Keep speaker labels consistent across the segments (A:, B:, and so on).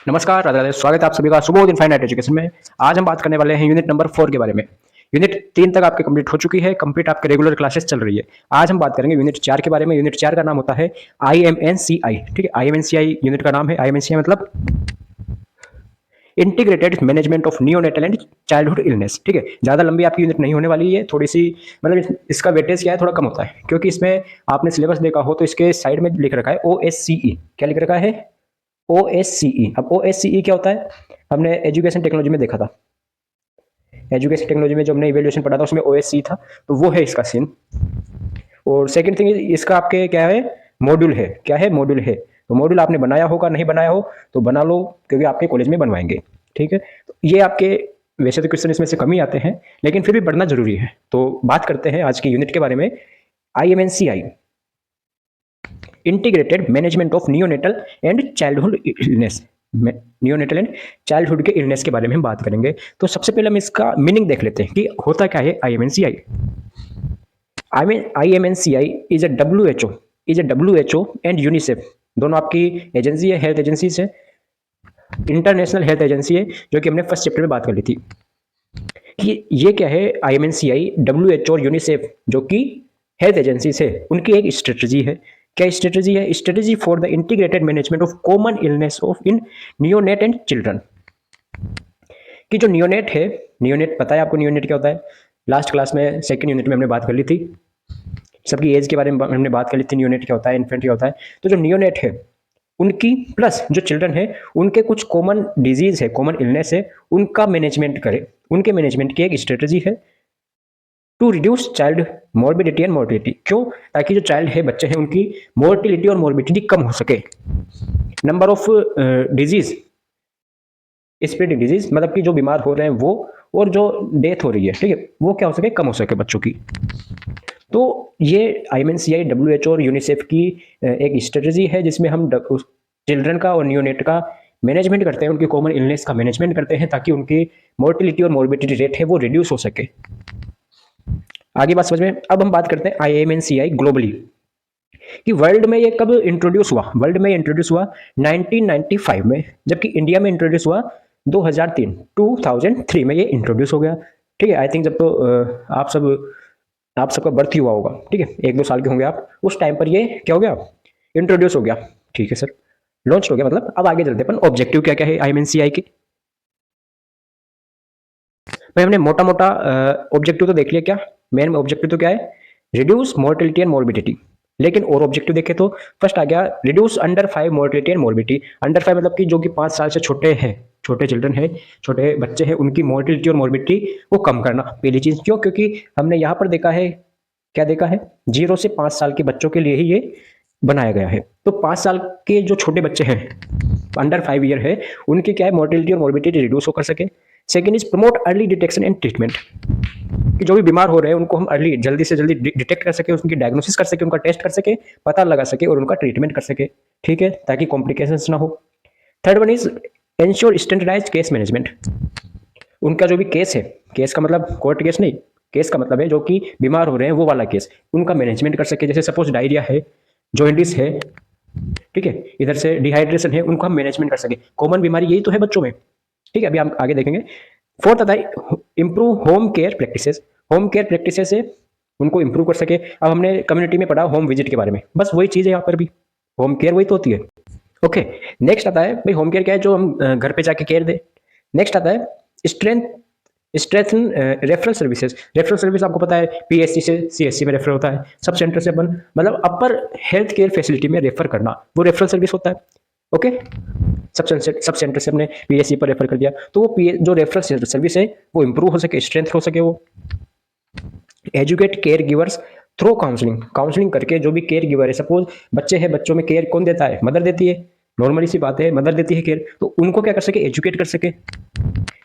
A: नमस्कार, राधे राधे। स्वागत है आप सभी का सुबोध इनफाइनाइट एजुकेशन में। आज हम बात करने वाले हैं यूनिट नंबर 4 के बारे में। यूनिट 3 तक आपकी कंप्लीट हो चुकी है, कंप्लीट आपके रेगुलर क्लासेस चल रही है। आज हम बात करेंगे यूनिट 4 के बारे में। यूनिट 4 का नाम होता है IMNCI। ठीक है, IMNCI यूनिट का नाम है। IMNCI मतलब integrated management of neonatal and childhood illness. ठीक है, ज़्यादा लंबी आपकी यूनिट नहीं होने वाली है, थोड़ी सी मतलब इसका वेटेज क्या है, थोड़ा कम होता है, क्योंकि इसमें आपने सिलेबस देखा हो तो इसके साइड में लिख रखा है OSCE। क्या लिख रखा है? OSCE। अब OSCE क्या होता है? हमने एजुकेशन टेक्नोलॉजी में देखा था। एजुकेशन टेक्नोलॉजी में जो हमने इवेल्युएशन पढ़ा था उसमें OSCE था, तो वो है इसका सीन। और सेकंड थिंग इसका आपके क्या है, मॉड्यूल है। क्या है? मॉड्यूल है। तो मॉड्यूल आपने बनाया होगा, नहीं बनाया हो तो बना लो, क्योंकि आपके कॉलेज में बनवाएंगे। ठीक है, तो ये आपके वैसे तो क्वेश्चन इसमें से कम ही आते हैं, लेकिन फिर भी पढ़ना जरूरी है। तो बात करते हैं आज की यूनिट के बारे में। IMNCI integrated management of neonatal and childhood illness. Neonatal and childhood के इलनेस के बारे में हम बात करेंगे। तो सबसे पहले हम इसका मीनिंग देख लेते हैं कि होता क्या है IMNCI। IMNCI is a WHO and UNICEF, दोनों आपकी एजेंसी है, हेल्थ एजेंसी है, इंटरनेशनल हेल्थ एजेंसी है, जो कि हमने फर्स्ट चैप्टर में बात कर ली थी कि ये क्या है। IMNCI WHO और यूनिसेफ जो कि हेल्थ एजेंसी है, उनकी एक स्ट्रेटजी है। क्या स्ट्रेटजी है? Strategy for the integrated management of common illness of in neonate and children. कि जो नियोनेट है, नियोनेट पता है आपको नियोनेट क्या होता है? लास्ट क्लास में सेकंड यूनिट में हमने बात कर ली थी, सबकी एज के बारे में हमने बात कर ली थी। नियोनेट क्या होता है, इन्फेंट क्या होता है। तो जो नियोनेट है उनकी प्लस जो चिल्ड्रन है उनके कुछ कॉमन डिजीज है, कॉमन इलनेस है, उनका मैनेजमेंट करे। उनके मैनेजमेंट की एक स्ट्रेटजी है to reduce child morbidity and mortality. क्यों? ताकि जो चाइल्ड है, बच्चे हैं, उनकी मोर्टिलिटी और मॉर्बिडिटी कम हो सके। Number of disease, spreading disease मतलब कि जो बीमार हो रहे हैं वो, और जो डेथ हो रही है, ठीक है, वो क्या हो सके, कम हो सके बच्चों की। तो ये IMNCI WHO और यूनिसेफ की एक स्ट्रेटजी है, जिसमें हम चिल्ड्रन का और नियोनेट का मैनेजमेंट करते हैं, उनकी कॉमन इलनेस का मैनेजमेंट करते हैं, ताकि उनकी मोर्टिलिटी और मॉर्बिडिटी रेट है वो रिड्यूस हो सके। आगे बात समझ में। अब हम बात करते हैं IMNCI ग्लोबली कि वर्ल्ड में ये कब इंट्रोड्यूस हुआ। वर्ल्ड में इंट्रोड्यूस हुआ 1995 में, जबकि इंडिया में इंट्रोड्यूस हुआ 2003 में ये इंट्रोड्यूस हो गया। ठीक है, आई थिंक जब तो आप सबका बर्थ ही हुआ होगा, ठीक है, 1-2 साल के होंगे आप, उस टाइम पर ये क्या हो गया, इंट्रोड्यूस हो गया। ठीक है सर, लॉन्च हो गया मतलब। अब आगे चलते अपन, ऑब्जेक्टिव क्या क्या है IMNCI के। भाई हमने मोटा मोटा ऑब्जेक्टिव तो देख लिया। क्या मेन ऑब्जेक्टिव तो क्या है? Reduce mortality and morbidity. लेकिन और ऑब्जेक्टिव देखे तो फर्स्ट आ गया reduce under 5 mortality and morbidity. Under 5 मतलब कि जो कि 5 साल से छोटे हैं, छोटे चिल्ड्रन है, छोटे बच्चे हैं, उनकी मोर्टिलिटी और मॉर्बिडिटी को कम करना। पहली चीज क्यों? क्योंकि हमने यहाँ पर देखा है, क्या देखा है, 0 से 5 साल के बच्चों के लिए ही ये बनाया गया है। तो 5 साल के जो छोटे बच्चे हैं, अंडर 5 ईयर है, उनकी क्या है, मोर्टिलिटी और मॉर्बिडिटी रिड्यूस हो कर सके। Second is promote early detection and treatment, कि जो भी बीमार हो रहे हैं उनको हम अर्ली, जल्दी से जल्दी डिटेक्ट कर सके, उनकी डायग्नोसिस कर सके, उनका टेस्ट कर सके, पता लगा सके और उनका ट्रीटमेंट कर सके। ठीक है, ताकि कॉम्प्लिकेशंस ना हो। Third one is ensure standardised case management. उनका जो भी केस है, केस का मतलब कोर्ट केस नहीं, केस का मतलब है जो कि बीमार हो रहे हैं वो वाला केस, उनका मैनेजमेंट कर सके। जैसे सपोज डायरिया है, जॉइंटिस है, ठीक है, इधर से डिहाइड्रेशन है, उनको हम मैनेजमेंट कर सके। कॉमन बीमारी यही तो है बच्चों में। ठीक है, अभी हम आगे देखेंगे। फोर्थ आता है improve home care practices. Home care practices से उनको इंप्रूव कर सके। अब हमने कम्युनिटी में पढ़ा होम विजिट के बारे में, बस वही चीज़ है यहाँ पर भी, होम केयर वही तो होती है। ओके, नेक्स्ट आता है भाई होम केयर क्या है, जो हम घर पे जाके केयर दे। नेक्स्ट आता है strengthen referral services. Referral service आपको पता है, PSC से CSC में रेफर होता है, सब सेंटर से अपन मतलब अपर हेल्थ केयर फैसिलिटी में रेफर करना, वो रेफरल सर्विस होता है। ओके, सब सेंटर से हमने PSC पर रेफर कर दिया, तो वो जो रेफरल सर्विस है वो इंप्रूव हो सके, स्ट्रेंथ हो सके। वो educate care givers through counselling. Counselling करके जो भी केयर गिवर है, सपोज बच्चे हैं, बच्चों में केयर कौन देता है? मदर देती है, नॉर्मली सी बात है, मदर देती है केयर, तो उनको क्या कर सके, एजुकेट कर सके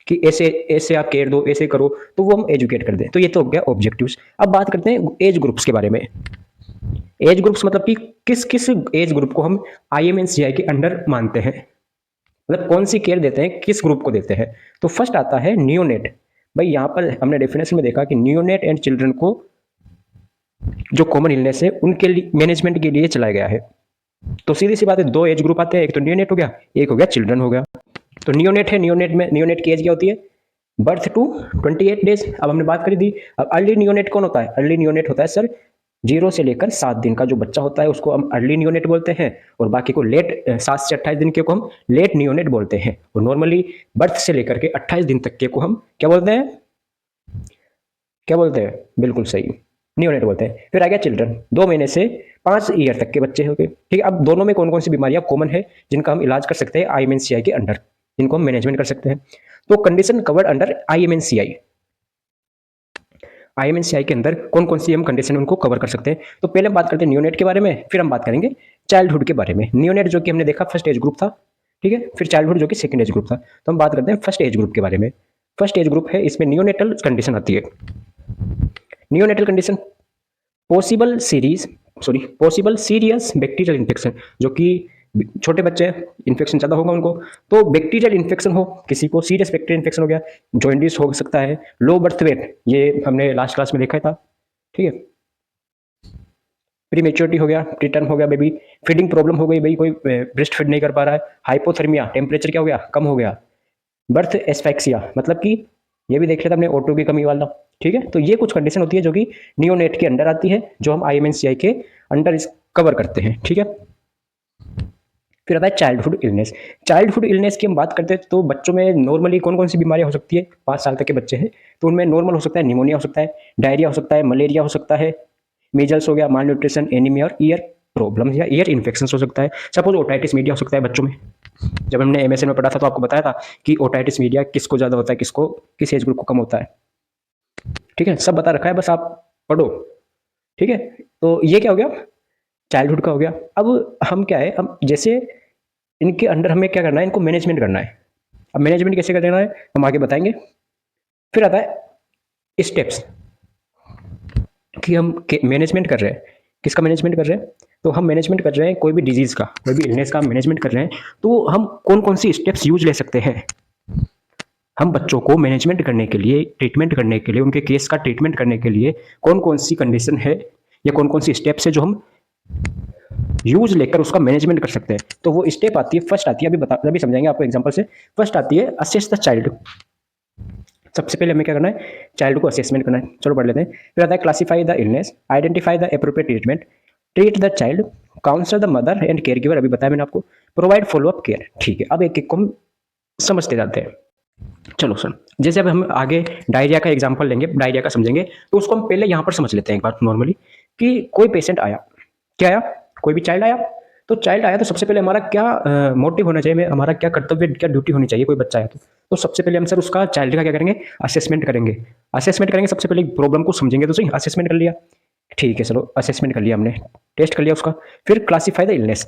A: कि ऐसे ऐसे आप केयर दो, ऐसे करो, तो वो हम एजुकेट कर दें। तो ये तो हो गया ऑब्जेक्टिव्स। अब बात करते हैं एज ग्रुप्स के बारे में। एज ग्रुप्स मतलब कि किस किस एज ग्रुप को हम IMNCI के अंडर मानते हैं, मतलब कौन सी केयर देते हैं, किस ग्रुप को देते हैं। तो फर्स्ट आता है नियोनेट। भाई यहाँ पर हमने डेफिनेशन में देखा कि नियोनेट एंड चिल्ड्रन को जो कॉमन इलनेस है उनके लिए मैनेजमेंट के लिए चलाया गया है। तो सीधी सी बात है, 2 एज ग्रुप आते हैं, एक तो नियोनेट हो गया, एक हो गया चिल्ड्रन हो गया। तो नियोनेट है, नियोनेट की एज क्या होती है, बर्थ टू 28 डेज। अब हमने बात करी थी। अब अर्ली नियोनेट कौन होता है, अर्ली नियोनेट होता है सर 0 से लेकर 7 दिन का जो बच्चा होता है उसको हम अर्ली नियोनेट बोलते हैं, और बाकी को लेट 7 से 28 दिन के को हम लेट नियोनेट बोलते हैं। और नॉर्मली बर्थ से लेकर के 28 दिन तक के को हम क्या बोलते हैं, क्या बोलते हैं, बिल्कुल सही, नियोनेट बोलते हैं। फिर आ गया चिल्ड्रन, 2 महीने से 5 ईयर तक के बच्चे हो गए। ठीक है, अब दोनों में कौन कौन सी बीमारियां कॉमन है जिनका हम इलाज कर सकते हैं आईएमएनसीआई के अंडर, जिनको हम मैनेजमेंट कर सकते हैं। तो कंडीशन कवर्ड अंडर आईएमएनसीआई, आईएमएनसीआई के अंदर कौन कौन सी हम कंडीशन उनको कवर कर सकते हैं। तो पहले हम बात करते हैं नियोनेट के बारे में, फिर हम बात करेंगे चाइल्डहुड के बारे में। नियोनेट जो कि हमने देखा फर्स्ट एज ग्रुप था, ठीक है, फिर चाइल्डहुड जो कि सेकंड एज ग्रुप था। तो हम बात करते हैं फर्स्ट एज ग्रुप के बारे में। फर्स्ट एज ग्रुप है, इसमें नियोनेटल कंडीशन आती है। Neonatal condition possible serious bacterial infection, जो कि छोटे बच्चे इन्फेक्शन ज़्यादा होगा उनको, तो बैक्टीरियल इन्फेक्शन हो, किसी को सीरियस बैक्टीरियल इन्फेक्शन हो गया, जॉइंडिस हो सकता है, लो बर्थ वेट, ये हमने लास्ट क्लास में देखा था, ठीक है, प्रीमेच्योरिटी हो गया, प्रीटर्म हो गया बेबी, फीडिंग प्रॉब्लम हो गई, भाई कोई ब्रेस्ट फीड नहीं कर पा रहा है, हाइपोथर्मिया, टेम्परेचर क्या हो गया, कम हो गया, बर्थ एस्फेक्सिया, मतलब कि ये भी देख लेते हमने O2 की कमी वाला, ठीक है। तो ये कुछ कंडीशन होती है जो कि नियोनेट के अंडर आती है, जो हम आईएमएनसीआई के अंडर कवर करते हैं, ठीक है। फिर आता है चाइल्डहुड इलनेस। चाइल्डहुड इलनेस की हम बात करते हैं तो बच्चों में नॉर्मली कौन कौन सी बीमारियां हो सकती है, 5 साल तक के बच्चे हैं तो उनमें नॉर्मल हो सकता है निमोनिया हो सकता है, डायरिया हो सकता है, मलेरिया हो सकता है, मीजल्स हो गया, माल न्यूट्रिशन, एनीमिया और ईयर प्रॉब्लम या ईयर इन्फेक्शन हो सकता है। सपोज ओटाइटिस मीडिया हो सकता है बच्चों में। जब हमने एमएसएन में पढ़ा था तो आपको बताया था कि ओटाइटिस मीडिया किसको ज़्यादा होता है, किसको किस एज ग्रुप को कम होता है, ठीक है, सब बता रखा है, बस आप पढ़ो, ठीक है। तो ये क्या हो गया, चाइल्डहुड का हो गया। अब हम क्या है, अब जैसे इनके अंडर हमें क्या करना है, इनको मैनेजमेंट करना है। अब मैनेजमेंट कैसे करना है हम आगे बताएंगे। फिर आता है स्टेप्स कि हम मैनेजमेंट कर रहे हैं, किसका मैनेजमेंट कर रहे हैं, तो हम मैनेजमेंट कर रहे हैं कोई भी डिजीज़ का, कोई भी इलनेस का मैनेजमेंट कर रहे हैं, तो हम कौन कौन सी स्टेप्स यूज ले सकते हैं। हम बच्चों को मैनेजमेंट करने के लिए, ट्रीटमेंट करने के लिए, उनके केस का ट्रीटमेंट करने के लिए कौन कौन सी कंडीशन है या कौन कौन सी स्टेप्स है जो हम यूज लेकर उसका मैनेजमेंट कर सकते हैं। तो वो स्टेप आती है, फर्स्ट आती है, अभी समझाएंगे आपको एग्जांपल से। फर्स्ट आती है असेस द चाइल्ड। सबसे पहले हमें क्या करना है, चाइल्ड को असेसमेंट करना है, चलो पढ़ लेते हैं। फिर आता है classify the illness, identify the appropriate treatment, treat the child, counsel the mother and caregiver, अभी बताया मैंने आपको, प्रोवाइड फॉलोअप केयर, ठीक है। अब एक एक को हम समझते जाते हैं। चलो सर, जैसे अब हम आगे डायरिया का एग्जांपल लेंगे, डायरिया का समझेंगे, तो उसको हम पहले यहाँ पर समझ लेते हैं एक बार नॉर्मली, कि कोई पेशेंट आया, क्या आया, कोई भी चाइल्ड आया, तो चाइल्ड आया तो सबसे पहले हमारा क्या मोटिव होना चाहिए, हमारा क्या कर्तव्य, क्या ड्यूटी होनी चाहिए, कोई बच्चा आया तो सबसे पहले हम सर उसका चाइल्ड का क्या करेंगे, असेसमेंट करेंगे। असेसमेंट करेंगे, सबसे पहले प्रॉब्लम को समझेंगे, तो सही असेसमेंट कर लिया, ठीक है, चलो असेसमेंट कर लिया हमने, टेस्ट कर लिया उसका। फिर क्लासीफाई द इलनेस,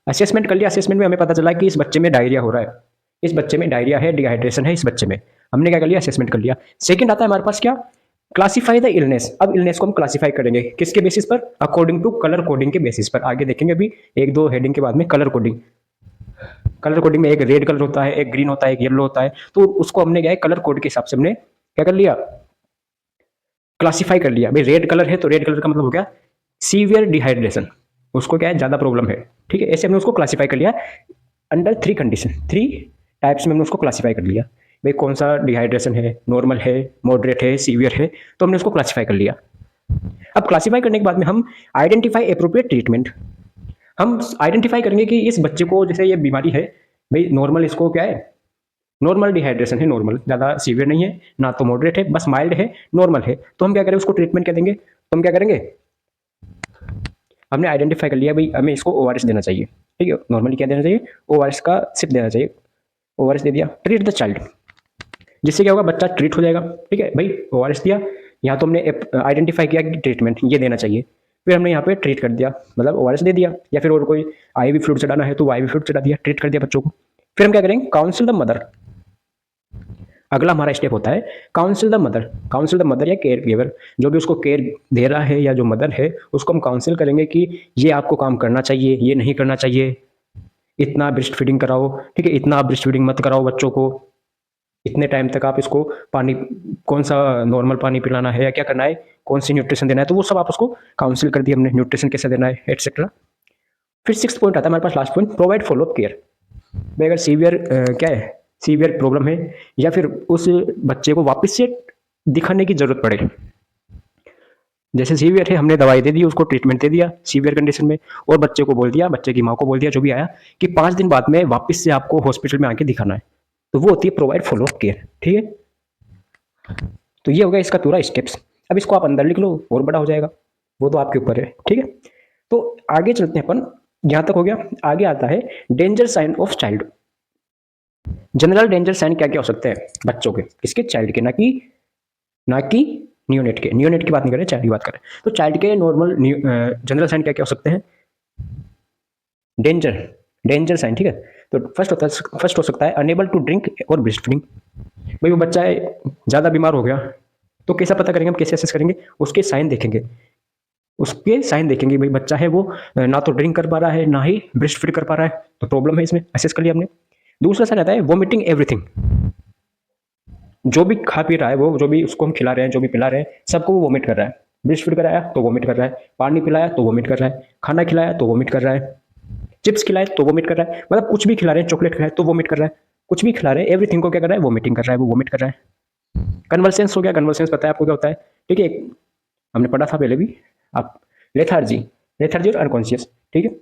A: असेसमेंट कर लिया, असेसमेंट में हमें पता चला कि इस बच्चे में डायरिया हो रहा है, इस बच्चे में डायरिया है, डिहाइड्रेशन है इस बच्चे में, हमने क्या कर लिया, असेसमेंट कर लिया। सेकंड आता है हमारे पास क्या, क्लासीफाई द इलनेस। अब इलनेस को हम क्लासीफाई करेंगे किसके बेसिस पर, अकॉर्डिंग टू कलर कोडिंग के बेसिस पर। आगे देखेंगे अभी एक दो हेडिंग के बाद में कलर कोडिंग। कलर कोडिंग में एक रेड कलर होता है, एक ग्रीन होता है, एक येलो होता है, तो उसको हमने क्या है कलर कोड के हिसाब से हमने क्या कर लिया, क्लासीफाई कर लिया। भाई रेड कलर है तो रेड कलर का मतलब हो गया सीवियर डिहाइड्रेशन, उसको क्या है ज़्यादा प्रॉब्लम है, ठीक है। ऐसे हमने उसको क्लासीफाई कर लिया अंडर 3 कंडीशन, 3 टाइप्स में हमने उसको क्लासीफाई कर लिया। भाई कौन सा डिहाइड्रेशन है, नॉर्मल है, मॉडरेट है, सीवियर है, तो हमने उसको क्लासीफाई कर लिया। अब क्लासीफाई करने के बाद में हम आइडेंटिफाई एप्रोप्रिएट ट्रीटमेंट, हम आइडेंटिफाई करेंगे कि इस बच्चे को जैसे ये बीमारी है, भाई नॉर्मल इसको क्या है, नॉर्मल डिहाइड्रेशन है, नॉर्मल, ज़्यादा सीवियर नहीं है ना तो मॉडरेट है, बस माइल्ड है, नॉर्मल है, तो हम क्या करें, उसको ट्रीटमेंट क्या देंगे, तो हम क्या करेंगे, हमने आइडेंटिफाई कर लिया भाई हमें इसको ORS देना चाहिए, ठीक है। नॉर्मली क्या देना चाहिए, ORS का सिप देना चाहिए, ORS दे दिया। ट्रीट द चाइल्ड, जिससे क्या होगा, बच्चा ट्रीट हो जाएगा, ठीक है। भाई ORS दिया, यहाँ तो हमने आइडेंटिफाई किया कि ट्रीटमेंट ये देना चाहिए, फिर हमने यहाँ पे ट्रीट कर दिया, मतलब ORS दे दिया, या फिर और कोई IV फ्लूइड चढ़ाना है तो IV फ्लूइड चढ़ा दिया, ट्रीट कर दिया बच्चों को। फिर हम क्या करेंगे, काउंसिल द मदर। अगला हमारा स्टेप होता है council the mother. Council the mother या केयर गिवर, जो भी उसको केयर दे रहा है या जो मदर है उसको हम काउंसिल करेंगे कि ये आपको काम करना चाहिए, ये नहीं करना चाहिए, इतना ब्रेस्ट फीडिंग कराओ, ठीक है, इतना ब्रेस्ट फीडिंग मत कराओ बच्चों को, इतने टाइम तक आप इसको पानी, कौन सा नॉर्मल पानी पिलाना है या क्या करना है, कौन सी न्यूट्रिशन देना है, तो वो सब आप उसको काउंसिल कर दिया हमने, न्यूट्रिशन कैसे देना है एटसेट्रा। फिर 6th पॉइंट आता है हमारे पास, last point, provide follow up care. भाई अगर सीवियर क्या है, सीवियर प्रॉब्लम है या फिर उस बच्चे को वापस से दिखाने की जरूरत पड़े, जैसे सीवियर है हमने दवाई दे दी, उसको ट्रीटमेंट दे दिया सीवियर कंडीशन में, और बच्चे को बोल दिया, बच्चे की माँ को बोल दिया, जो भी आया, कि 5 दिन बाद में वापस से आपको हॉस्पिटल में आके दिखाना है, तो वो होती है प्रोवाइड फॉलो अप केयर। ठीक है, तो ये हो गया इसका पूरा स्टेप्स। अब इसको आप अंदर लिख लो और बड़ा हो जाएगा, वो तो आपके ऊपर है। ठीक है, तो आगे चलते हैं अपन, यहां तक हो गया। आगे आता है danger sign of child. General danger sign क्या क्या हो सकते हैं बच्चों के, किसके, चाइल्ड के, ना कि न्यूनेट के। न्यूनेट की बात नहीं करें, चाइल्ड की बात करें। तो चाइल्ड के नॉर्मल जनरल साइन क्या क्या हो सकते हैं, डेंजर डेंजर साइन। ठीक है, तो फर्स्ट हो सकता है अनेबल टू ड्रिंक और ब्रेस्ट फीडिंग। भाई वो बच्चा है ज़्यादा बीमार हो गया, तो कैसा पता करेंगे हम, कैसे असेस करेंगे, उसके साइन देखेंगे, उसके साइन देखेंगे। भाई बच्चा है वो ना तो ड्रिंक कर पा रहा है, ना ही ब्रेस्ट फीड कर पा रहा है, तो प्रॉब्लम है, इसमें असेस कर लिया हमने। दूसरा साइन आता है वोमिटिंग एवरीथिंग। जो भी खा पी रहा है, वो जो भी उसको हम खिला रहे हैं, जो भी पिला रहे हैं, सबको वो वोमिट कर रहा है। ब्रेस्ट फीड कराया तो वोमिट कर रहा है, पानी पिलाया तो वोमिट कर रहा है, खाना खिलाया तो वोमिट कर रहा है, चिप्स खिलाए तो वोमिट कर रहा है, मतलब कुछ भी खिला रहे हैं, चॉकलेट खिलाए तो वोमिट कर रहा है, कुछ भी खिला रहे हैं, एवरीथिंग को क्या कर रहा है, वोमिटिंग कर रहा है, वो वोमिट कर रहा है। कन्वर्सेंस हो गया, कन्वर्सेंस पता है आपको क्या होता है, ठीक है, हमने पढ़ा था पहले भी। आप लेथार्जी, लेथार्जी और अनकॉन्शियस। ठीक है,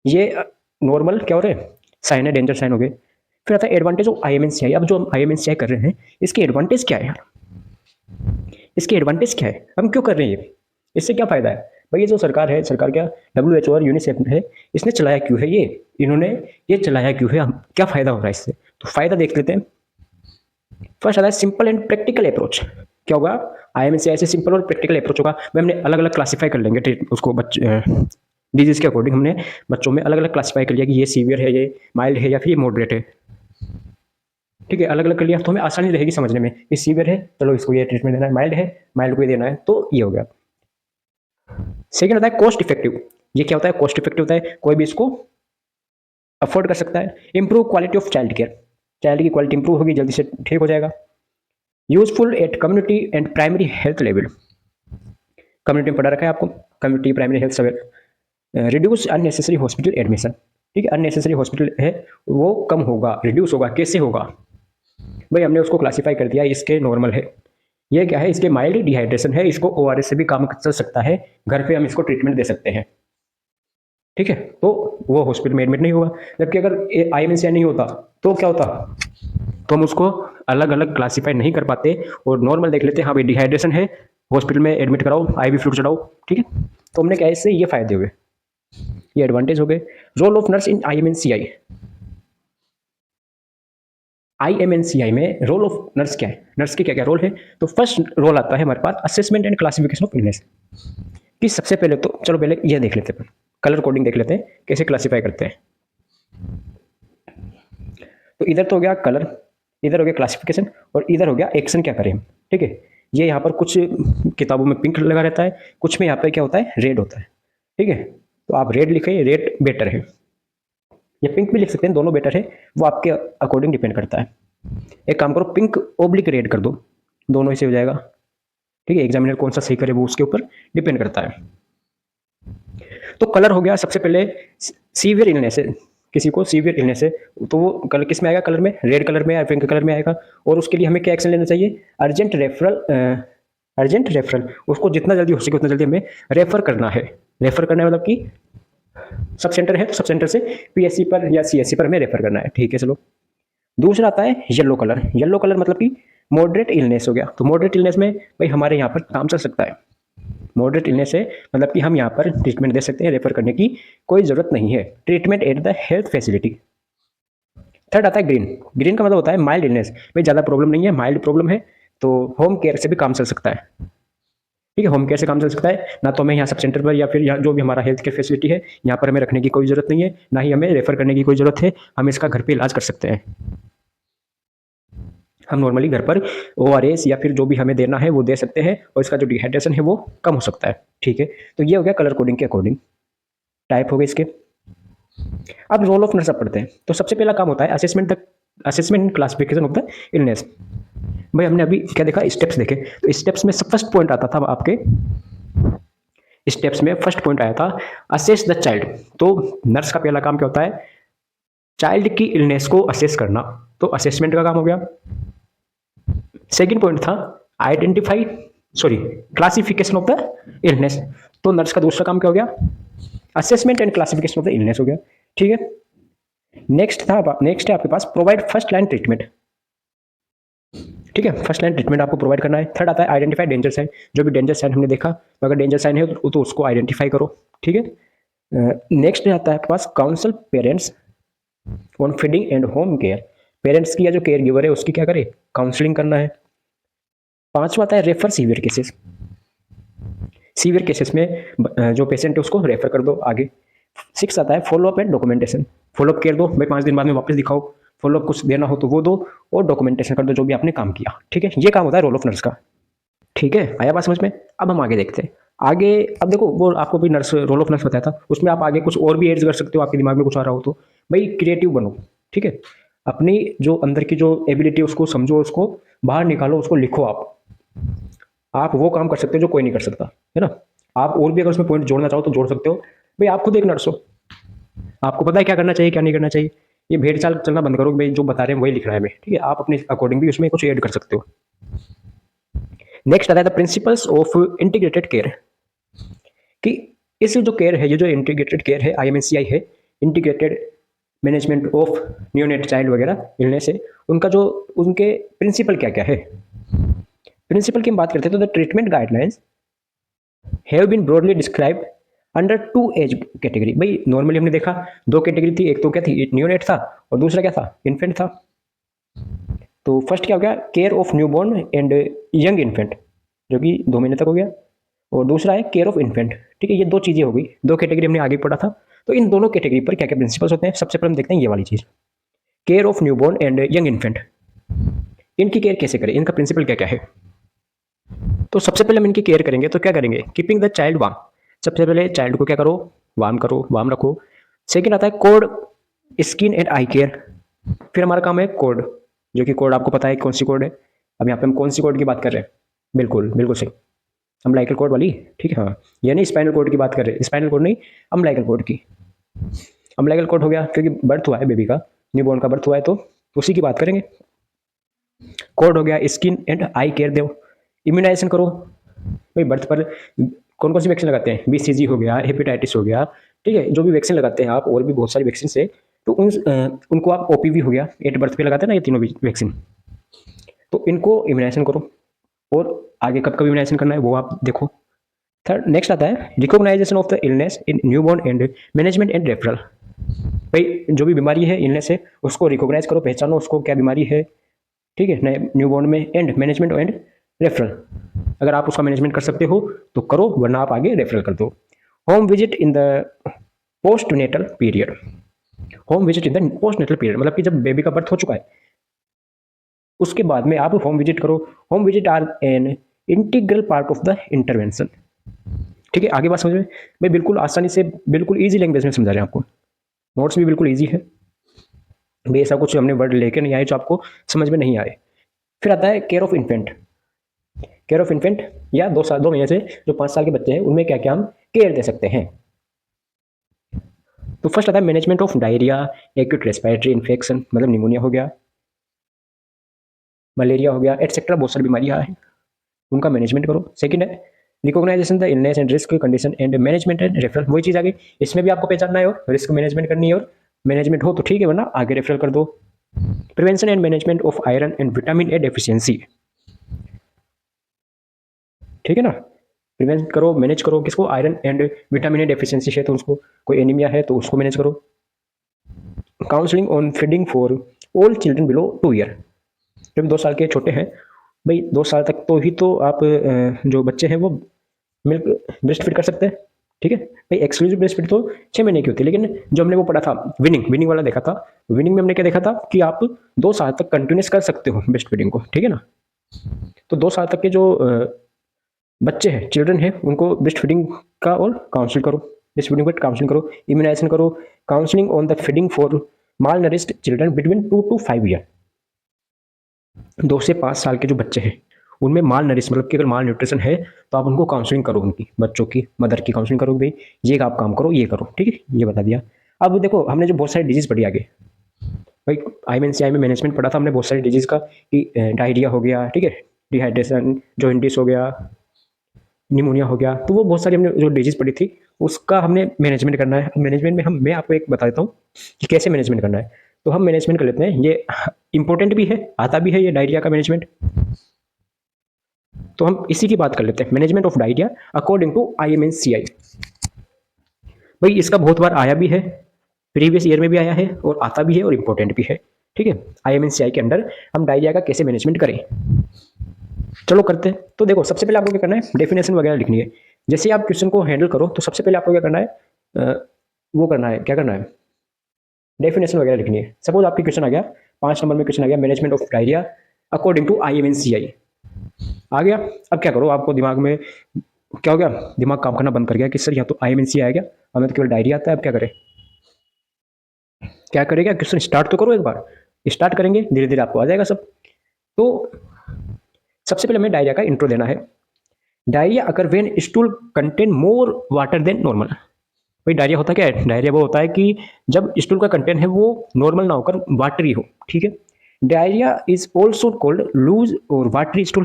A: ये नॉर्मल क्या हो रहे हैं, साइन है, डेंजर साइन हो गए। फिर आता है एडवांटेज ऑफ IMNCI। अब जो हम IMNCI कर रहे हैं, इसके एडवांटेज क्या है यार, इसके एडवांटेज क्या है, हम क्यों कर रहे हैं ये, इससे क्या फायदा है। भाई ये जो सरकार है, सरकार क्या, WHO और यूनिसेफ है, इसने चलाया क्यों है ये, इन्होंने ये चलाया क्यों है, हम क्या फायदा हो रहा है इससे, तो फायदा देख लेते हैं। फर्स्ट आता है सिंपल एंड प्रैक्टिकल अप्रोच। क्या होगा, IMNCI से सिंपल और प्रैक्टिकल अप्रोच होगा। भाई हमने अलग अलग क्लासीफाई कर लेंगे उसको, डिजीज के अकॉर्डिंग हमने बच्चों में अलग अलग क्लासीफाई कर लिया कि ये सीवियर है, ये माइल्ड है, या फिर ये मॉडरेट है। ठीक है, अलग अलग कर लिया तो हमें आसानी रहेगी समझने में, ये सीवियर है चलो इसको ये ट्रीटमेंट देना है, माइल्ड है माइल्ड को ये देना है, तो ये हो गया। सेकंड होता है कॉस्ट इफेक्टिव। ये क्या होता है, कॉस्ट इफेक्टिव होता है, कोई भी इसको अफोर्ड कर सकता है। Improve quality of child care, child की क्वालिटी इंप्रूव होगी, जल्दी से ठीक हो जाएगा। Useful at community and primary health level, community में पढ़ा रखा है आपको, community primary health level. Reduce unnecessary hospital admission. ठीक है, अननेसेसरी हॉस्पिटल है वो कम होगा, रिड्यूस होगा, कैसे होगा, भाई हमने उसको क्लासीफाई कर दिया, इसके नॉर्मल है, ये क्या है, इसके माइल्ड डिहाइड्रेशन है, इसको ORS से भी काम चल सकता है, घर पे हम इसको ट्रीटमेंट दे सकते हैं। ठीक है, तो वो हॉस्पिटल में एडमिट नहीं होगा। जबकि अगर IMNCI नहीं होता तो क्या होता, तो हम उसको अलग अलग क्लासीफाई नहीं कर पाते और नॉर्मल देख लेते हैं, हाँ भाई डिहाइड्रेशन है, हॉस्पिटल में एडमिट कराओ, IV फ्लूइड चढ़ाओ। ठीक है, तो हमने क्या, इससे ये फायदे हुए, ये एडवांटेज हो गए। Role of nurse in IMNCI। IMNCI में रोल ऑफ नर्स क्या है, नर्स के क्या क्या रोल है, तो फर्स्ट रोल आता है हमारे पास assessment and classification of illness. कि सबसे पहले तो चलो पहले ये देख लेते हैं, कलर कोडिंग देख लेते हैं कैसे क्लासीफाई करते हैं। तो इधर तो हो गया कलर, इधर हो गया क्लासिफिकेशन, और इधर हो गया एक्शन क्या करें हम। ठीक है, ये यहाँ पर कुछ किताबों में पिंक लगा रहता है, कुछ में यहाँ पे क्या होता है, रेड होता है। ठीक है, तो आप रेड लिखिए, रेड बेटर है, या पिंक भी लिख सकते हैं, दोनों बेटर है, वो आपके अकॉर्डिंग डिपेंड करता है। एक काम करो, पिंक ओब्लिक रेड कर दो, दोनों ही से हो जाएगा। ठीक है, एग्जामिनर कौन सा सही करे वो उसके ऊपर डिपेंड करता है। तो कलर हो गया सबसे पहले, सीवियर इलनेस है, किसी को सीवियर इलनेस है, तो वो कलर किस में आएगा, कलर में, रेड कलर में या पिंक कलर में आएगा। और उसके लिए हमें क्या एक्शन लेना चाहिए, अर्जेंट रेफरल, अर्जेंट रेफरल, उसको जितना जल्दी हो सके उतना जल्दी हमें रेफर करना है। रेफर करना है मतलब कि सब सेंटर है तो सब सेंटर से PSC पर या CSC पर हमें रेफर करना है। ठीक है, चलो। दूसरा आता है येलो कलर। येलो कलर मतलब कि मॉडरेट इलनेस हो गया। तो मॉडरेट इलनेस में भाई हमारे यहाँ पर काम चल सकता है, मॉडरेट इलनेस है मतलब कि हम यहाँ पर ट्रीटमेंट दे सकते हैं, रेफर करने की कोई जरूरत नहीं है, treatment at the health facility. Third आता है ग्रीन। ग्रीन का मतलब होता है माइल्ड इलनेस, भाई ज़्यादा प्रॉब्लम नहीं है, माइल्ड प्रॉब्लम है, तो होम केयर से भी काम चल सकता है। ठीक है, होम केयर से काम चल सकता है, ना तो हमें यहाँ सब सेंटर पर या फिर यहाँ जो भी हमारा हेल्थ केयर फैसिलिटी है यहाँ पर हमें रखने की कोई जरूरत नहीं है, ना ही हमें रेफर करने की कोई जरूरत है, हम इसका घर पे इलाज कर सकते हैं। हम नॉर्मली घर पर ORS या फिर जो भी हमें देना है वो दे सकते हैं, और इसका जो डिहाइड्रेशन है वो कम हो सकता है। ठीक है, तो ये हो गया कलर कोडिंग के अकॉर्डिंग, टाइप हो गए इसके। अब रोल ऑफ नर्स पढ़ते हैं। तो सबसे पहला काम होता है assessment classification of the illness. भाई हमने अभी क्या देखा, स्टेप्स देखे, तो स्टेप्स में फर्स्ट पॉइंट आता था आपके, स्टेप्स में फर्स्ट पॉइंट आया था असेस द चाइल्ड। तो नर्स का पहला काम क्या होता है, चाइल्ड की इलनेस को असेस करना, तो असेसमेंट का काम हो गया। सेकंड पॉइंट था identify sorry classification of the illness, तो नर्स का दूसरा काम क्या हो गया, assessment and classification of the illness हो गया। ठीक है, नेक्स्ट है आपके पास प्रोवाइड फर्स्ट लाइन ट्रीटमेंट। ठीक है, फर्स्ट लाइन ट्रीटमेंट आपको प्रोवाइड करना है। थर्ड आता है आइडेंटिफाई डेंजर साइन, जो भी डेंजर साइन हमने देखा, तो अगर डेंजर साइन है तो उसको आइडेंटिफाई करो। ठीक है, नेक्स्ट आता है आपके पास counsel parents on feeding and home care, parents की या जो केयर गिवर है उसकी क्या करे, काउंसलिंग करना है। पांचवा आता है refer severe cases, severe cases में जो पेशेंट है उसको रेफर कर दो आगे। सिक्स आता है follow up and documentation, follow up care दो भाई, 5 दिन बाद में वापस दिखाओ, फॉलोअप कुछ देना हो तो वो दो, और डॉक्यूमेंटेशन कर दो जो भी आपने काम किया। ठीक है, ये काम होता है रोल ऑफ नर्स का। ठीक है, आया बात समझ में। अब हम आगे देखते हैं। आगे अब देखो, वो आपको भी नर्स रोल ऑफ नर्स बताया था, उसमें आप आगे कुछ और भी एड्स कर सकते हो, आपके दिमाग में कुछ आ रहा हो तो भाई क्रिएटिव बनो। ठीक है, अपनी जो अंदर की जो एबिलिटी है उसको समझो, उसको बाहर निकालो, उसको लिखो। आप वो काम कर सकते हो जो कोई नहीं कर सकता, है ना। आप और भी अगर उसमें पॉइंट जोड़ना चाहो तो जोड़ सकते हो। भाई आप खुद एक नर्स हो, आपको पता है क्या करना चाहिए क्या नहीं करना चाहिए। ये भेड़ चाल चलना बंद करो, भाई जो बता रहे हैं वही लिख रहा है मैं। ठीक है, आप अपने अकॉर्डिंग भी उसमें कुछ ऐड कर सकते हो। नेक्स्ट आता है the principles of integrated care, कि इस जो केयर है, ये जो इंटीग्रेटेड केयर है, IMNCI है, integrated management of neonate child वगैरह इलनेस है, उनका जो उनके प्रिंसिपल क्या क्या है। प्रिंसिपल की हम बात करते हैं तो the treatment guidelines have been broadly describe under 2 age category. भाई नॉर्मली हमने देखा 2 कैटेगरी थी, एक तो क्या थी, न्यूनेट था, और दूसरा क्या था, इन्फेंट था। तो फर्स्ट क्या हो गया, care of newborn and young infant, जो कि 2 महीने तक हो गया, और दूसरा है केयर ऑफ इन्फेंट। ठीक है, ये 2 चीज़ें हो गई, 2 कैटेगरी हमने आगे पढ़ा था। तो इन दोनों कैटेगरी पर क्या क्या प्रिंसिपल्स होते हैं, सबसे पहले हम देखते हैं ये वाली चीज़, care of newborn and young infant. इनकी केयर कैसे करें, इनका प्रिंसिपल क्या क्या है। तो सबसे पहले हम इनकी केयर करेंगे तो क्या करेंगे, कीपिंग द चाइल्ड वार्म। सबसे पहले चाइल्ड को क्या करो, वार्म रखो। सेकेंड आता है code skin and I care. फिर हमारा काम है कोड, जो कि कोड आपको पता है कौन सी कोड है। अब यहाँ पे हम कौन सी कोड की बात कर रहे हैं, बिल्कुल बिल्कुल सही, अम्बिलिकल कोड वाली। ठीक है, हाँ, ये नहीं स्पाइनल कोड की बात कर रहे हैं, स्पाइनल कोड नहीं, अम्बिलिकल कोड की। अम्बिलिकल कोड हो गया क्योंकि बर्थ हुआ है बेबी का, न्यूबॉर्न का बर्थ हुआ है, तो उसी की बात करेंगे। कोड हो गया स्किन एंड आई केयर दो। इम्यूनाइजेशन करो, भाई बर्थ पर कौन कौन सी वैक्सीन लगाते हैं, BCG हो गया, हेपेटाइटिस हो गया। ठीक है, जो भी वैक्सीन लगाते हैं आप, और भी बहुत सारी वैक्सीन है, तो उनको आप OPV हो गया, एट बर्थ पे लगाते हैं ना ये तीनों वैक्सीन, तो इनको इम्यूनाइजेशन करो। और आगे कब कब इम्यूनाइजेशन करना है वो आप देखो। थर्ड नेक्स्ट आता है recognisation of the illness in newborn and management and referral. भाई जो भी बीमारी है, इलनेस है, उसको रिकॉग्नाइज करो, पहचानो उसको क्या बीमारी है। ठीक है, न्यूबॉर्न में, एंड मैनेजमेंट एंड रेफरल, अगर आप उसका मैनेजमेंट कर सकते हो तो करो, वरना आप आगे रेफरल कर दो। Home visit in the postnatal period, home visit in the postnatal period मतलब कि जब बेबी का बर्थ हो चुका है उसके बाद में आप होम विजिट करो। Home visit are an integral part of the intervention. ठीक है, आगे बात समझ में, मैं बिल्कुल आसानी से, बिल्कुल ईजी लैंग्वेज में समझा रहे हैं आपको, नोट्स भी बिल्कुल ईजी है भाई, ऐसा कुछ हमने वर्ड लेकर नहीं आए जो आपको समझ में नहीं आए। फिर आता है care of infant. Care of infant या 2 महीने से जो 5 साल के बच्चे हैं उनमें क्या क्या हम केयर दे सकते हैं। तो फर्स्ट आता है management of diarrhoea, acute respiratory infection मतलब निमोनिया हो गया, मलेरिया हो गया, एटसेट्रा, बहुत सारी बीमारियां हैं, उनका मैनेजमेंट करो। सेकंड है recognisation the illness and risk condition and management and referral, वही चीज़ आ गई, इसमें भी आपको पहचानना है और रिस्क मैनेजमेंट करनी है, और मैनेजमेंट हो तो ठीक है, वरना आगे रेफरल कर दो। Prevention and management of iron and vitamin A deficiency. ठीक है ना, प्रिवेंट करो, मैनेज करो किसको, iron and vitamin A deficiency है तो उसको, कोई एनीमिया है तो उसको मैनेज करो। Counselling on feeding for all children below 2 year, जब 2 साल के छोटे हैं, भाई 2 साल तक तो ही तो आप जो बच्चे हैं वो मिल्क ब्रेस्ट फीड कर सकते हैं। ठीक है भाई, एक्सक्लूसिव ब्रेस्ट फीड तो 6 महीने की होती है, लेकिन जो हमने वो पढ़ा था विनिंग वाला देखा था, विनिंग में हमने क्या देखा था कि आप 2 साल तक कंटिन्यूस कर सकते हो ब्रेस्ट फीडिंग को। ठीक है ना, तो 2 साल तक के जो बच्चे हैं, चिल्ड्रन हैं, उनको ब्रेस्ट फीडिंग का और काउंसिल करो, ब्रेस्ट फीडिंग पर काउंसिलिंग करो, इम्यूनाइजेशन करो, counselling on the feeding for mall nourished children between 2 to 5 year. 2 से 5 साल के जो बच्चे हैं उनमें माल नरिश मतलब कि अगर माल न्यूट्रिशन है तो आप उनको काउंसलिंग करो, उनकी बच्चों की मदर की काउंसलिंग करो, भाई ये आप काम करो, ये करो। ठीक है, ये बता दिया। अब देखो हमने जो बहुत सारी डिजीज पढ़ी आगे, भाई IMNCI में मैनेजमेंट पढ़ा था हमने बहुत सारी डिजीज़ का कि डायरिया हो गया, ठीक है, डिहाइड्रेशन, जॉन्डिस हो गया, निमोनिया हो गया, तो वो बहुत सारी हमने जो डिजीज़ पढ़ी थी उसका हमने मैनेजमेंट करना है। मैनेजमेंट में हम मैं आपको एक बता देता हूँ कि कैसे मैनेजमेंट करना है। तो हम मैनेजमेंट कर लेते हैं, ये इंपॉर्टेंट भी है, आता भी है ये डायरिया का मैनेजमेंट। तो हम इसी की बात कर लेते हैं, management of diarrhoea according to IMNCI। भाई इसका बहुत बार आया भी है, प्रीवियस ईयर में भी आया है और आता भी है और इम्पोर्टेंट भी है, ठीक है। IMNCI के अंडर हम डायरिया का कैसे मैनेजमेंट करें, चलो करते हैं। तो देखो सबसे पहले आपको क्या करना है, डेफिनेशन वगैरह लिखनी है। जैसे ही आप क्वेश्चन को हैंडल करो तो सबसे पहले आपको क्या करना है, वो करना है, क्या करना है, डेफिनेशन वगैरह लिखनी है। सपोज आपकी क्वेश्चन आ गया 5 नंबर में, क्वेश्चन आ गया management of diarrhoea according to IMNCI आ गया। अब क्या करो, आपको दिमाग में क्या हो गया, दिमाग काम करना बंद कर गया कि सर यहाँ तो IMNCI आ गया, हमें तो केवल डायरिया आता है, अब क्या करें, क्या करेगा, क्वेश्चन स्टार्ट तो करो एक बार, स्टार्ट करेंगे धीरे धीरे आपको आ जाएगा सब। तो सबसे पहले हमें डायरिया का इंट्रो देना है। डायरिया अगर when stool contain more water then normal. भाई डायरिया होता क्या है, डायरिया वो होता है कि जब स्टूल का कंटेंट है वो नॉर्मल ना होकर वाटरी हो, ठीक है। Diarrhoea is also called loose और वाटरी स्टूल।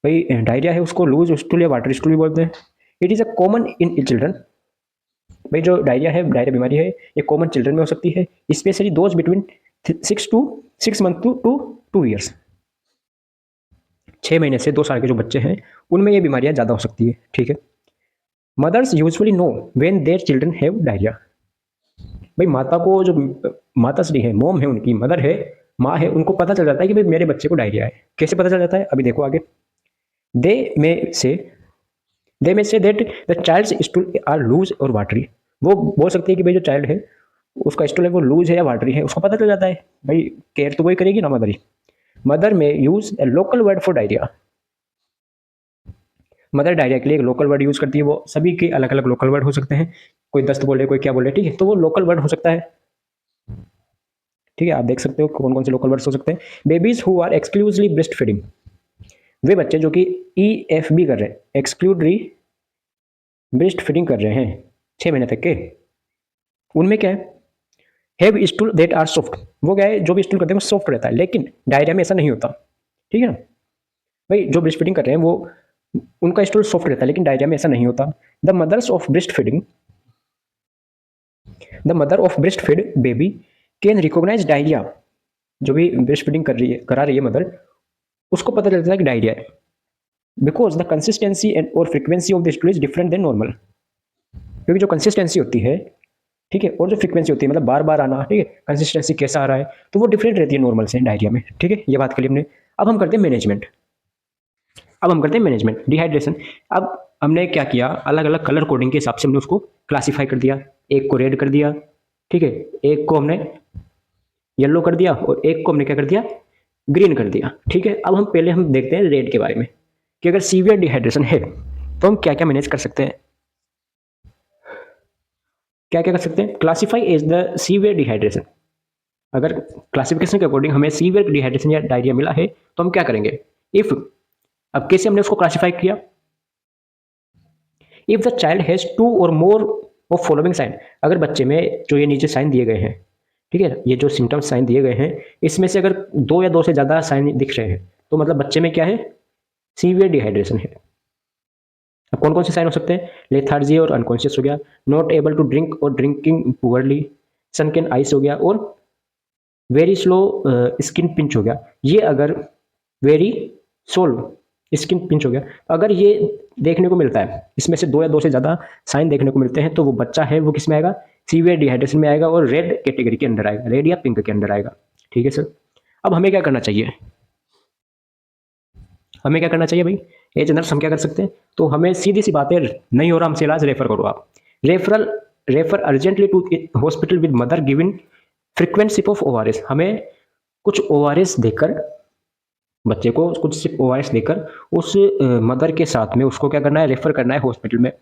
A: भाई डायरिया है उसको लूज स्टूल या वाटरी स्टूल भी बोलते हैं। It is a common in children. भाई जो डायरिया है, डायरिया बीमारी है, ये कॉमन चिल्ड्रन में हो सकती है, specially those between 6 month to 2 years. 6 महीने से 2 साल के जो बच्चे हैं उनमें ये बीमारियां ज़्यादा हो सकती है, ठीक है। Mothers usually know when their children have diarrhoea. भाई माता को, जो माता श्री है, मोम है, उनकी मदर है, माँ है, उनको पता चल जाता है कि भाई मेरे बच्चे को डायरिया है। कैसे पता चल जाता है, अभी देखो आगे। दे मे से they may say that the child's stool are loose और वाटरी। वो बोल सकती है कि भाई जो चाइल्ड है उसका स्टूल है वो लूज है या वाटरी है, उसको पता चल जाता है। भाई केयर तो वही करेगी ना, मदर ही। मदर में use A local word for diarrhoea. Mother diarrhoea के लिए एक लोकल वर्ड यूज करती है, वो सभी के अलग अलग लोकल वर्ड हो सकते हैं, कोई दस्त बोले, कोई क्या बोले, ठीक है, तो वो लोकल वर्ड हो सकता है, ठीक है। आप देख सकते हो कौन कौन से लोकल वर्ड्स हो सकते हैं। Babies who are exclusively breast feeding. वे बच्चे जो कि EFB कर रहे हैं, एक्सक्लूडरी ब्रेस्ट फीडिंग कर रहे हैं 6 महीने तक के, उनमें क्या है, have stool that are soft. वो क्या है, जो भी स्टूल करते हैं वो सॉफ्ट रहता है, लेकिन डायरिया में ऐसा नहीं होता, ठीक है ना। भाई जो ब्रेस्ट फीडिंग कर रहे हैं वो, उनका स्टूल सॉफ्ट रहता है, लेकिन डायरिया में ऐसा नहीं होता। The mothers of breast feeding the mother of breast feed baby can recognise diarrhoea. जो भी ब्रेस्ट फीडिंग करा रही है मदर, उसको पता चलता है कि डायरिया है, बिकॉज द कंसिस्टेंसी एंड और frequency of the stool is different than normal. क्योंकि जो कंसिस्टेंसी होती है, ठीक है, और जो फ्रीक्वेंसी होती है, मतलब बार बार आना, ठीक है, कंसिस्टेंसी कैसा आ रहा है, तो वो डिफरेंट रहती है नॉर्मल से डायरिया में, ठीक है। ये बात करी हमने। अब हम करते हैं मैनेजमेंट। डिहाइड्रेशन। अब हमने क्या किया, अलग अलग कलर कोडिंग के हिसाब से हमने उसको क्लासीफाई कर दिया। एक को रेड कर दिया, ठीक है, एक को हमने येलो कर दिया और एक को हमने क्या कर दिया, ग्रीन कर दिया, ठीक है। अब हम देखते हैं रेड के बारे में कि अगर सीवियर डिहाइड्रेशन है तो हम क्या क्या मैनेज कर सकते हैं, क्या क्या कर सकते हैं। Classify as the severe dehydration. अगर क्लासिफिकेशन के अकॉर्डिंग हमें सीवियर डिहाइड्रेशन या डायरिया मिला है तो हम क्या करेंगे, इफ, अब कैसे हमने उसको क्लासिफाई किया, इफ द चाइल्ड हैज 2 और मोर ऑफ फॉलोइंग साइन। अगर बच्चे में जो ये नीचे साइन दिए गए हैं, ठीक है, ये जो सिम्टम्स साइन दिए गए हैं, इसमें से अगर 2 या 2 से ज़्यादा साइन दिख रहे हैं तो मतलब बच्चे में क्या है, सीवियर डिहाइड्रेशन है। अब कौन कौन से साइन हो सकते हैं, लेथार्जी और अनकॉन्शियस हो गया, नॉट एबल टू ड्रिंक और ड्रिंकिंग पुअरली, सनकेन आइस हो गया, और वेरी स्लो स्किन पिंच हो गया। ये अगर वेरी स्लो स्किन पिंच हो गया, अगर ये देखने को मिलता है, इसमें से 2 या 2 से ज़्यादा साइन देखने को मिलते हैं, तो वो बच्चा है वो किस में आएगा, सीवियर डिहाइड्रेशन में आएगा और रेड कैटेगरी के अंदर आएगा, रेड या पिंक के अंदर आएगा, ठीक है सर। अब हमें क्या करना चाहिए, हमें क्या करना चाहिए भाई, एज नर्स हम क्या कर सकते हैं, तो हमें सीधी सी बात है, नहीं हो रहा हमसे इलाज, रेफर करो आप, refer urgently to hospital with mother given frequent sip of ORS। हमें कुछ ORS देकर, बच्चे को कुछ सिर्फ ORS देकर उस मदर के साथ में उसको क्या करना है, रेफर करना है हॉस्पिटल में।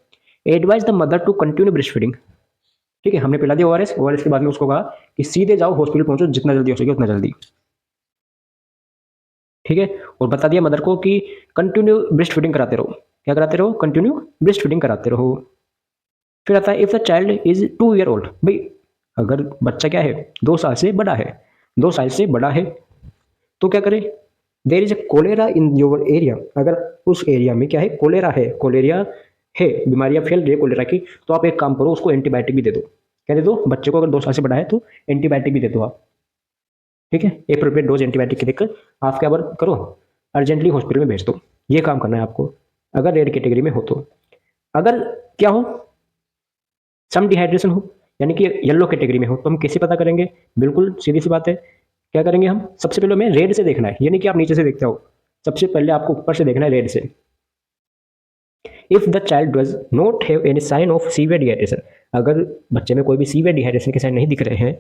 A: Advise the mother to continue breast feeding. ठीक है, हमने पिला दिया ORS के बाद में उसको कहा कि सीधे जाओ हॉस्पिटल पहुंचो, जितना जल्दी हो सके उतना जल्दी, ठीक है। और बता दिया मदर को कि कंटिन्यू ब्रेस्ट फीडिंग कराते रहो, क्या कराते रहो, कंटिन्यू ब्रेस्ट फीडिंग कराते रहो। फिर आता है if the child is 2 year old. भाई अगर बच्चा क्या है 2 साल से बड़ा है, 2 साल से बड़ा है, तो क्या करें, there is a cholera in your area, अगर उस एरिया में क्या है कोलेरा है, कोलेरिया है, बीमारियां फैल रही है कोलेरा की, तो आप एक काम करो, उसको एंटीबायोटिक भी दे दो। क्या दे दो, बच्चे को अगर 2 साल से बड़ा है तो एंटीबायोटिक भी दे दो आप। ठीक है, एप्रोप्रिएट डोज एंटीबायोटिक की देकर आप क्या करो, अर्जेंटली हॉस्पिटल में भेज दो। ये काम करना है आपको अगर रेड कैटेगरी में हो तो। अगर क्या हो, सम डिहाइड्रेशन हो, यानी कि येलो कैटेगरी में हो, तो हम कैसे पता करेंगे, बिल्कुल सीधी सी बात है। क्या करेंगे हम, सबसे पहले हमें रेड से देखना है, यानी कि आप नीचे से देखते हो, सबसे पहले आपको ऊपर से देखना है रेड से। If the child does not have any sign of severe dehydration, अगर बच्चे में कोई भी सीवियर डिहाइड्रेशन के साइन नहीं दिख रहे हैं,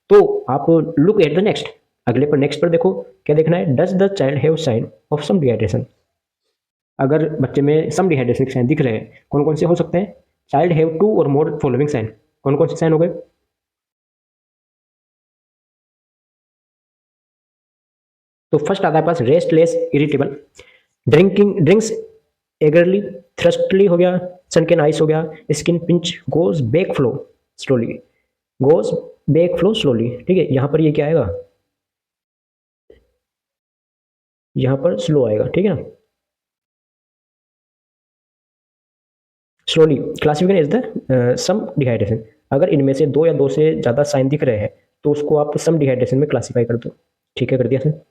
A: तो आप लुक एट द नेक्स्ट, अगले पर नेक्स्ट पर देखो, क्या देखना है, does the child have sign of some dehydration. अगर बच्चे में सम डिहाइड्रेशन के साइन दिख रहे हैं, कौन कौन से हो सकते हैं, चाइल्ड हैव 2 और मोर फॉलोइंग साइन, कौन कौन से साइन हो गए, तो फर्स्ट आता है पास रेस्टलेस इरिटेबल, ड्रिंक्स एगरली, थ्रस्टली हो गया, सनकेन आइस हो गया, skin pinch, goes back flow slowly, goes back flow slowly. ठीक है, यहाँ पर ये क्या आएगा, यहाँ पर स्लो आएगा। ठीक है ना, slowly classification is the some dehydration, अगर इनमें से 2 या 2 से ज़्यादा साइन दिख रहे हैं तो उसको आप सम डिहाइड्रेशन में क्लासीफाई कर दो। ठीक है, कर दिया सर।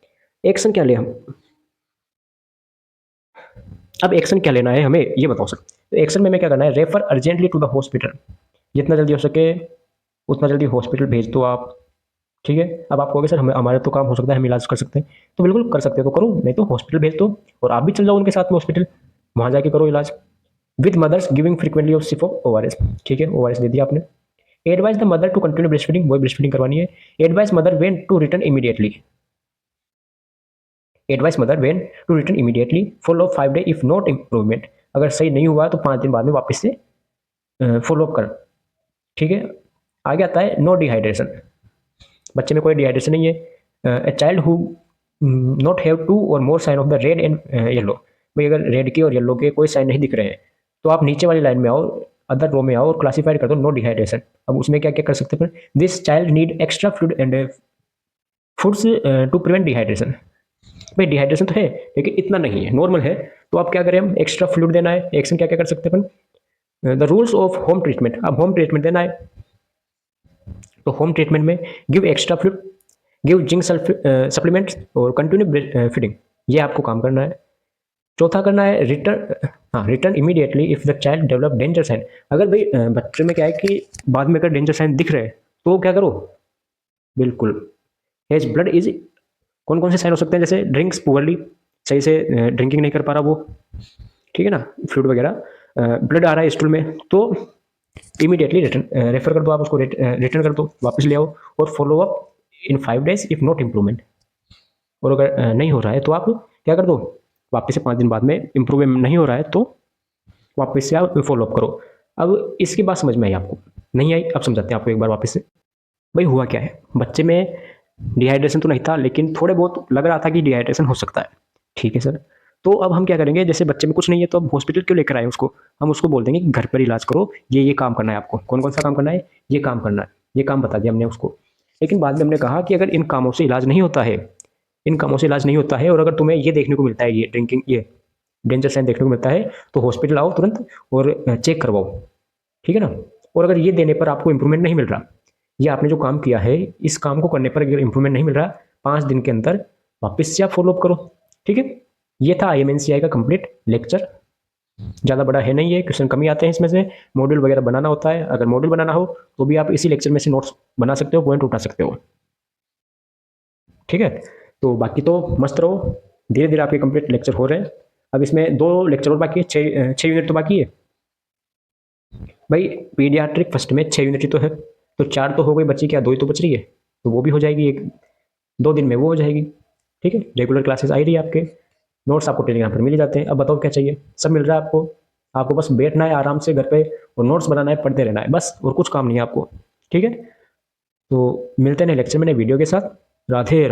A: एक्शन क्या ले हम, अब एक्शन क्या लेना है हमें ये बताओ सर। तो एक्शन में क्या करना है, refer urgently to the hospital, जितना जल्दी हो सके उतना जल्दी हॉस्पिटल भेज दो आप। ठीक है, अब आप कहोगे सर हमें, हमारे तो काम हो सकता है, हम इलाज कर सकते हैं, तो बिल्कुल कर सकते हो तो करो, नहीं तो हॉस्पिटल भेज दो और आप भी चल जाओ उनके साथ में हॉस्पिटल, वहाँ जाके करो इलाज। With mothers giving frequently of sip of ORS। ठीक है, ORS दे दिया आपने। Advise the mother to continue breast feeding, वही ब्रेस्ट फीडिंग करवानी है। Advise mother when to return immediately, advice mother when to return immediately, follow 5 day if not improvement, अगर सही नहीं हुआ तो 5 दिन बाद में वापस से फॉलो अप कर। ठीक है, आगे आता है नो डिहाइड्रेशन, बच्चे में कोई डिहाइड्रेशन नहीं है। A child who not have 2 और more sign of the red and yellow, भाई अगर रेड के और येलो के कोई साइन नहीं दिख रहे हैं तो आप नीचे वाली लाइन में आओ, अदर रो में आओ और क्लासीफाइड कर दो नो डिहाइड्रेशन। अब उसमें क्या क्या कर सकते हैं, this child need extra fluid and foods to prevent dehydration, भाई डिहाइड्रेशन तो है लेकिन इतना नहीं है, नॉर्मल है, तो आप क्या करें, हम एक्स्ट्रा फ्लूइड देना है। एक्शन क्या क्या कर सकते हैं अपन, the rules of home treatment, अब होम ट्रीटमेंट देना है, तो होम ट्रीटमेंट में give extra fluid, give zinc supplements और कंटिन्यू फीडिंग, ये आपको काम करना है। चौथा करना है रिटर्न, हाँ return immediately if the child develop danger sign, अगर भाई बच्चे में क्या है कि बाद में अगर डेंजर साइन दिख रहे हैं तो क्या करो, बिल्कुल एज ब्लड इज, कौन कौन से साइन हो सकते हैं, जैसे ड्रिंक्स पुअरली, सही से ड्रिंकिंग नहीं कर पा रहा वो, ठीक है ना, फ्लूइड वगैरह, ब्लड आ रहा है स्टूल में, तो इमीडिएटली रिटर्न रेफर कर दो, आप उसको रिटर्न कर दो, वापस ले आओ और follow up in 5 days if not improvement, और अगर नहीं हो रहा है तो आप क्या कर दो, वापस से 5 दिन बाद में इम्प्रूवमेंट नहीं हो रहा है तो वापस से आप फॉलो अप करो। अब इसकी बात समझ में आई आपको, नहीं आई, अब समझाते हैं आपको एक बार वापस से। भाई हुआ क्या है, बच्चे में डिहाइड्रेशन तो नहीं था लेकिन थोड़े बहुत लग रहा था कि डिहाइड्रेशन हो सकता है। ठीक है सर, तो अब हम क्या करेंगे, जैसे बच्चे में कुछ नहीं है तो अब हॉस्पिटल क्यों लेकर आए उसको, हम उसको बोल देंगे कि घर पर इलाज करो, ये काम करना है आपको, कौन कौन सा काम करना है, ये काम करना है, ये काम बता दिया हमने उसको। लेकिन बाद में हमने कहा कि अगर इन कामों से इलाज नहीं होता है, इन कामों से इलाज नहीं होता है, और अगर तुम्हें ये देखने को मिलता है, ये ड्रिंकिंग, ये डेंजर साइन देखने को मिलता है, तो हॉस्पिटल आओ तुरंत और चेक करवाओ। ठीक है ना, और अगर ये देने पर आपको इंप्रूवमेंट नहीं मिल रहा, ये आपने जो काम किया है इस काम को करने पर अगर इंप्रूवमेंट नहीं मिल रहा, 5 दिन के अंदर वापस से आप फॉलो अप करो। ठीक है, ये था IMNCI का कंप्लीट लेक्चर, ज़्यादा बड़ा है नहीं है, क्वेश्चन कम ही आते हैं इसमें से, मॉड्यूल वगैरह बनाना होता है, अगर मॉड्यूल बनाना हो तो भी आप इसी लेक्चर में से नोट्स बना सकते हो, पॉइंट उठा सकते हो। ठीक है, तो बाकी तो मस्त रहो, धीरे धीरे आपके कंप्लीट लेक्चर हो रहे हैं। अब इसमें 2 लेक्चर और बाकी है, 6 यूनिट तो बाकी है भाई। पीडियाट्रिक फर्स्ट में 6 यूनिट ही तो है, तो 4 तो हो गई, बची क्या, 2 ही तो बच रही है, तो वो भी हो जाएगी, 1-2 दिन में वो हो जाएगी। ठीक है, रेगुलर क्लासेस आई रही है आपके, नोट्स आपको टेलीग्राम पर मिल जाते हैं। अब बताओ क्या चाहिए, सब मिल रहा है आपको, आपको बस बैठना है आराम से घर पे और नोट्स बनाना है, पढ़ते रहना है बस, और कुछ काम नहीं है आपको। ठीक है, तो मिलते हैं लेक्चर में नए वीडियो के साथ। राधे।